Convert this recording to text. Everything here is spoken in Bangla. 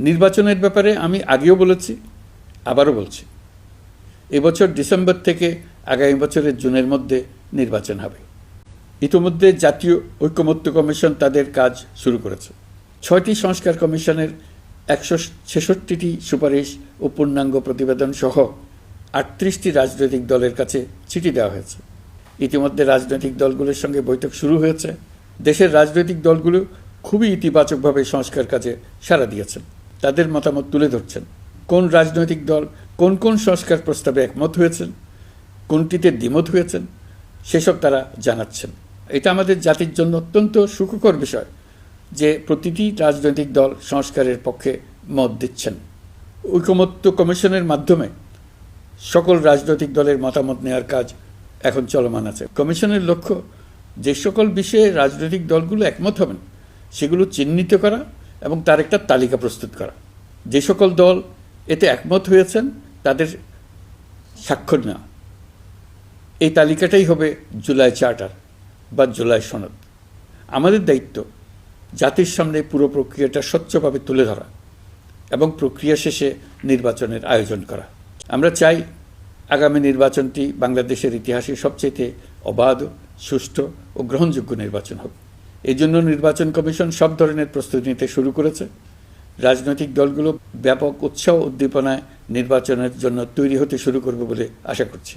নির্বাচনের ব্যাপারে আমি আগেও বলেছি, আবারও বলছি, এবছর ডিসেম্বর থেকে আগামী বছরের জুনের মধ্যে নির্বাচন হবে। ইতিমধ্যে জাতীয় ঐকমত্য কমিশন তাদের কাজ শুরু করেছে। 6টি সংস্কার কমিশনের 166টি সুপারিশ ও পূর্ণাঙ্গ প্রতিবেদন সহ 38টি রাজনৈতিক দলের কাছে চিঠি দেওয়া হয়েছে। ইতিমধ্যে রাজনৈতিক দলগুলোর সঙ্গে বৈঠক শুরু হয়েছে। দেশের রাজনৈতিক দলগুলো খুবই ইতিবাচকভাবে সংস্কার কাজে সাড়া দিয়েছেন, তাদের মতামত তুলে ধরছেন। কোন রাজনৈতিক দল কোন কোন সংস্কার প্রস্তাবে একমত হয়েছেন, কোনটিতে দ্বিমত হয়েছেন, সেসব তারা জানাচ্ছেন। এটা আমাদের জাতির জন্য অত্যন্ত সুখকর বিষয় যে প্রতিটি রাজনৈতিক দল সংস্কারের পক্ষে মত দিচ্ছেন। ঐকমত্য কমিশনের মাধ্যমে সকল রাজনৈতিক দলের মতামত নেওয়ার কাজ এখন চলমান আছে। কমিশনের লক্ষ্য যে সকল বিষয়ে রাজনৈতিক দলগুলো একমত হবেন সেগুলো চিহ্নিত করা এবং তার একটা তালিকা প্রস্তুত করা। যে সকল দল এতে একমত হয়েছেন তাদের স্বাক্ষর নেওয়া। এই তালিকাটাই হবে জুলাই চার্টার বা জুলাই সনদ। আমাদের দায়িত্ব জাতির সামনে পুরো প্রক্রিয়াটা স্বচ্ছভাবে তুলে ধরা এবং প্রক্রিয়া শেষে নির্বাচনের আয়োজন করা। আমরা চাই আগামী নির্বাচনটি বাংলাদেশের ইতিহাসে সবচেয়ে অবাধ, সুষ্ঠু ও গ্রহণযোগ্য নির্বাচন হোক। এই জন্য নির্বাচন কমিশন সব ধরনের প্রস্তুতি নিতে শুরু করেছে। রাজনৈতিক দলগুলো ব্যাপক উৎসাহ উদ্দীপনায় নির্বাচনের জন্য তৈরি হতে শুরু করবে বলে আশা করছি।